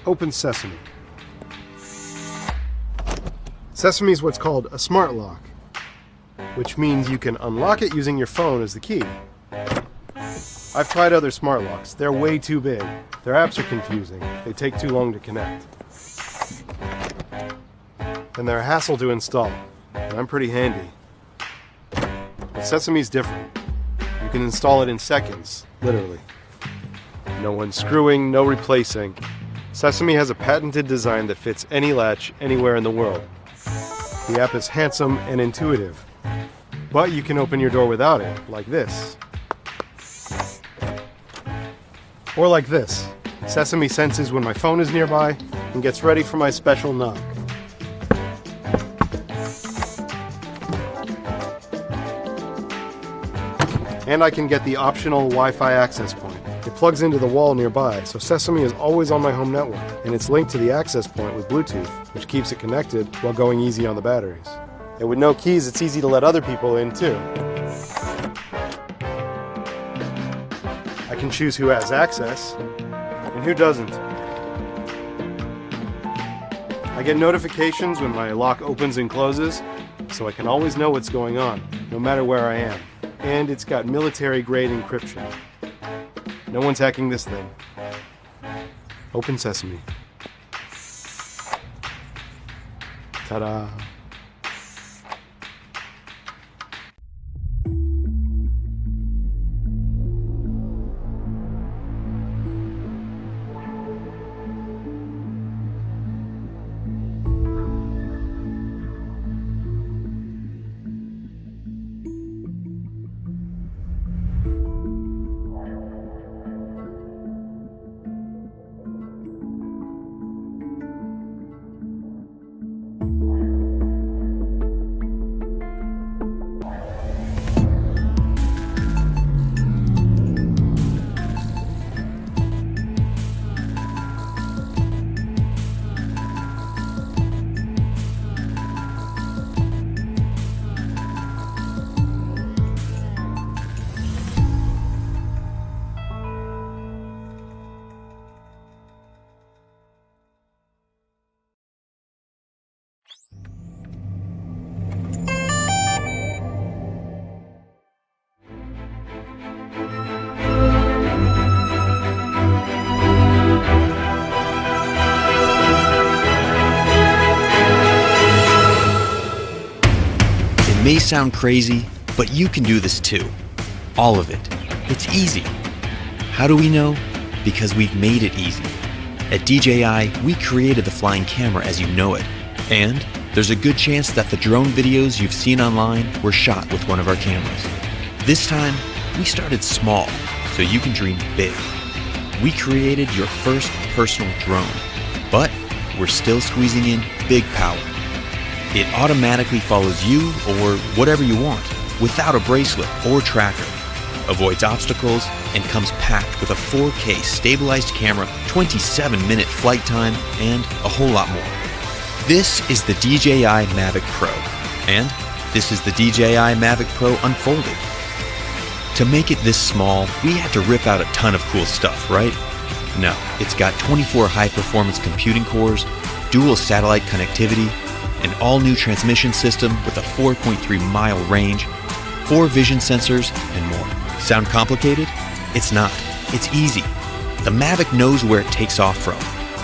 Open Sesame. Sesame is what's called a smart lock, which means you can unlock it using your phone as the key. I've tried other smart locks. They're way too big. Their apps are confusing. They take too long to connect. And they're a hassle to install. And I'm pretty handy. But Sesame's different. You can install it in seconds, literally. No unscrewing, no replacing. Sesame has a patented design that fits any latch anywhere in the world. The app is handsome and intuitive. But you can open your door without it, like this. Or like this. Sesame senses when my phone is nearby and gets ready for my special knock. And I can get the optional Wi-Fi access point. It plugs into the wall nearby, so Sesame is always on my home network, and it's linked to the access point with Bluetooth, which keeps it connected while going easy on the batteries. And with no keys, it's easy to let other people in too. I can choose who has access and who doesn't. I get notifications when my lock opens and closes, so I can always know what's going on, no matter where I am. And it's got military-grade encryption. No one's hacking this thing. Open Sesame. Ta-da! It may sound crazy, but you can do this too. All of it. It's easy. How do we know? Because we've made it easy. At DJI, we created the flying camera as you know it. And there's a good chance that the drone videos you've seen online were shot with one of our cameras. This time, we started small, so you can dream big. We created your first personal drone, but we're still squeezing in big power. It automatically follows you or whatever you want without a bracelet or tracker, avoids obstacles, and comes packed with a 4K stabilized camera, 27-minute flight time, and a whole lot more. This is the DJI Mavic Pro, and this is the DJI Mavic Pro Unfolded. To make it this small, we had to rip out a ton of cool stuff, right? No, it's got 24 high-performance computing cores, dual satellite connectivity, an all-new transmission system with a 4.3-mile range, 4 vision sensors, and more. Sound complicated? It's not. It's easy. The Mavic knows where it takes off from,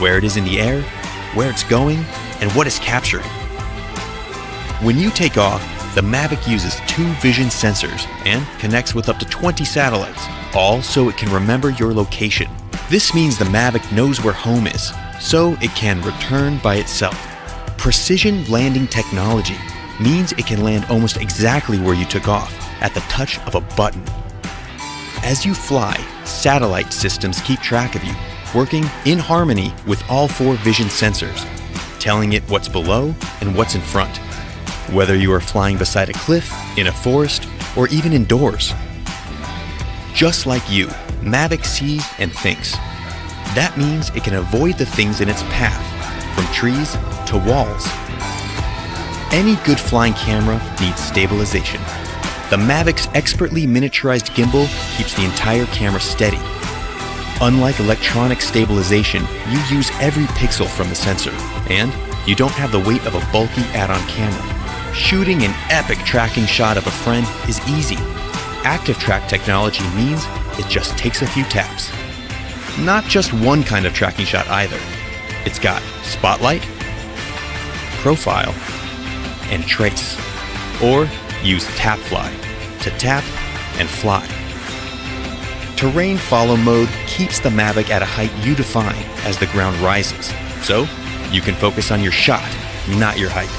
where it is in the air, where it's going, and what it's capturing. When you take off, the Mavic uses 2 vision sensors and connects with up to 20 satellites, all so it can remember your location. This means the Mavic knows where home is, so it can return by itself. Precision landing technology means it can land almost exactly where you took off, at the touch of a button. As you fly, satellite systems keep track of you, working in harmony with all 4 vision sensors, telling it what's below and what's in front, whether you are flying beside a cliff, in a forest, or even indoors. Just like you, Mavic sees and thinks. That means it can avoid the things in its path, from trees to walls. Any good flying camera needs stabilization. The Mavic's expertly miniaturized gimbal keeps the entire camera steady. Unlike electronic stabilization, you use every pixel from the sensor, and you don't have the weight of a bulky add-on camera. Shooting an epic tracking shot of a friend is easy. Active Track technology means it just takes a few taps. Not just one kind of tracking shot either. It's got spotlight, profile, and trace. Or use Tap Fly to tap and fly. Terrain follow mode keeps the Mavic at a height you define as the ground rises, so you can focus on your shot, not your height.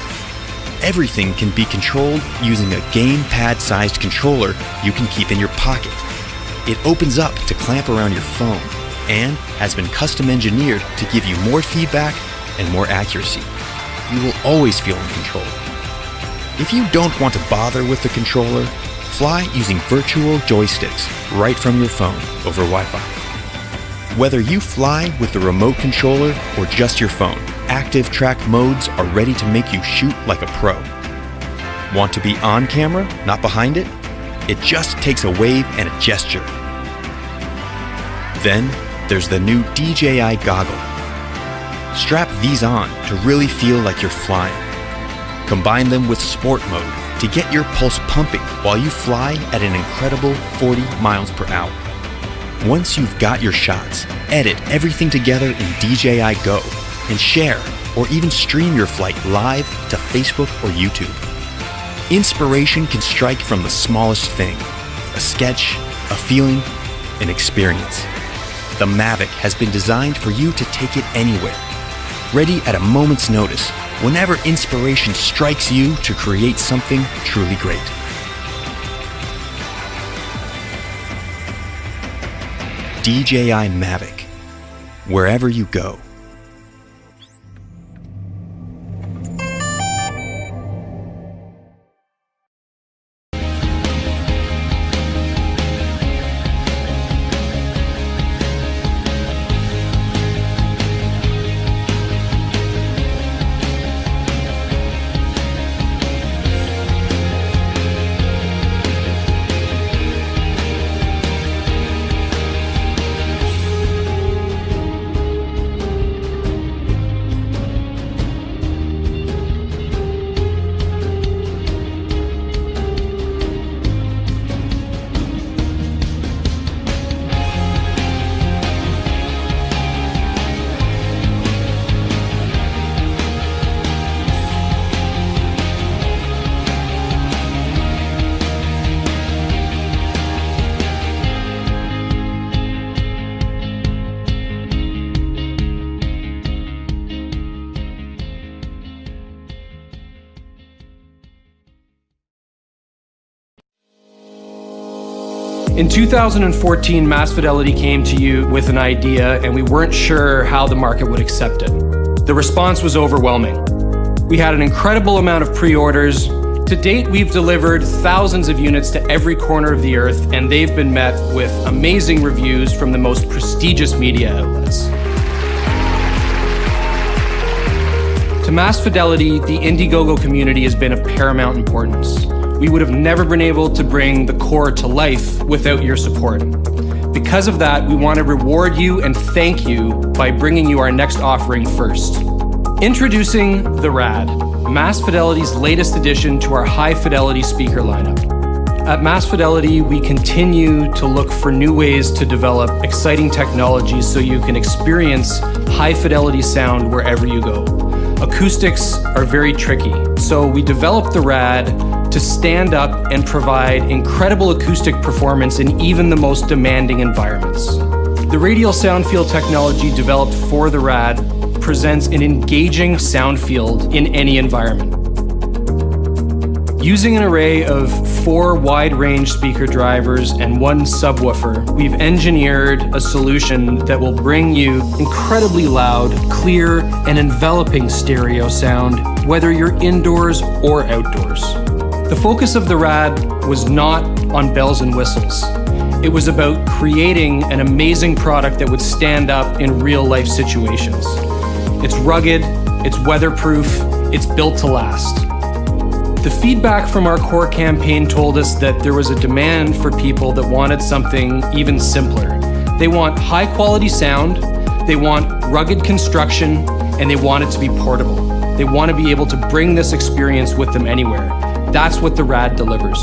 Everything can be controlled using a gamepad-sized controller you can keep in your pocket. It opens up to clamp around your phone and has been custom engineered to give you more feedback and more accuracy. You will always feel in control. If you don't want to bother with the controller, fly using virtual joysticks right from your phone over Wi-Fi. Whether you fly with the remote controller or just your phone, Active Track modes are ready to make you shoot like a pro. Want to be on camera, not behind it? It just takes a wave and a gesture. Then there's the new DJI goggle. Strap these on to really feel like you're flying. Combine them with sport mode to get your pulse pumping while you fly at an incredible 40 miles per hour. Once you've got your shots, edit everything together in DJI Go and share or even stream your flight live to Facebook or YouTube. Inspiration can strike from the smallest thing: a sketch, a feeling, an experience. The Mavic has been designed for you to take it anywhere, ready at a moment's notice, whenever inspiration strikes you to create something truly great. DJI Mavic, wherever you go. In 2014, Mass Fidelity came to you with an idea, and we weren't sure how the market would accept it. The response was overwhelming. We had an incredible amount of pre-orders. To date, we've delivered thousands of units to every corner of the earth, and they've been met with amazing reviews from the most prestigious media outlets. To Mass Fidelity, the Indiegogo community has been of paramount importance. We would have never been able to bring the core to life without your support. Because of that, we want to reward you and thank you by bringing you our next offering first. Introducing the RAD, Mass Fidelity's latest addition to our high-fidelity speaker lineup. At Mass Fidelity, we continue to look for new ways to develop exciting technologies so you can experience high-fidelity sound wherever you go. Acoustics are very tricky, so we developed the RAD to stand up and provide incredible acoustic performance in even the most demanding environments. The radial sound field technology developed for the RAD presents an engaging sound field in any environment. Using an array of 4 wide-range speaker drivers and 1 subwoofer, we've engineered a solution that will bring you incredibly loud, clear, and enveloping stereo sound, whether you're indoors or outdoors. The focus of the RAD was not on bells and whistles. It was about creating an amazing product that would stand up in real-life situations. It's rugged, it's weatherproof, it's built to last. The feedback from our core campaign told us that there was a demand for people that wanted something even simpler, They want high quality sound, they want rugged construction, and they want it to be portable. They want to be able to bring this experience with them anywhere. That's what the RAD delivers.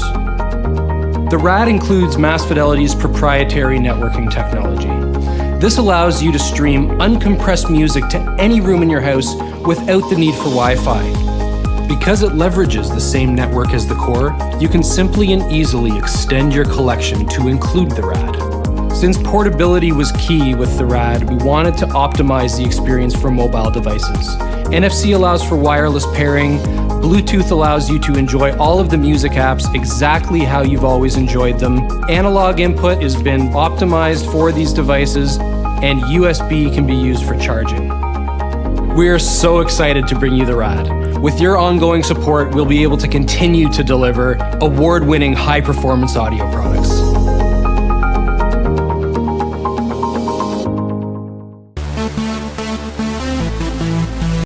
The RAD includes Mass Fidelity's proprietary networking technology. This allows you to stream uncompressed music to any room in your house without the need for Wi-Fi. Because it leverages the same network as the core, you can simply and easily extend your collection to include the RAD. Since portability was key with the RAD, we wanted to optimize the experience for mobile devices. NFC allows for wireless pairing, Bluetooth allows you to enjoy all of the music apps exactly how you've always enjoyed them. Analog input has been optimized for these devices, and USB can be used for charging. We're so excited to bring you the RAD. With your ongoing support, we'll be able to continue to deliver award-winning high-performance audio products.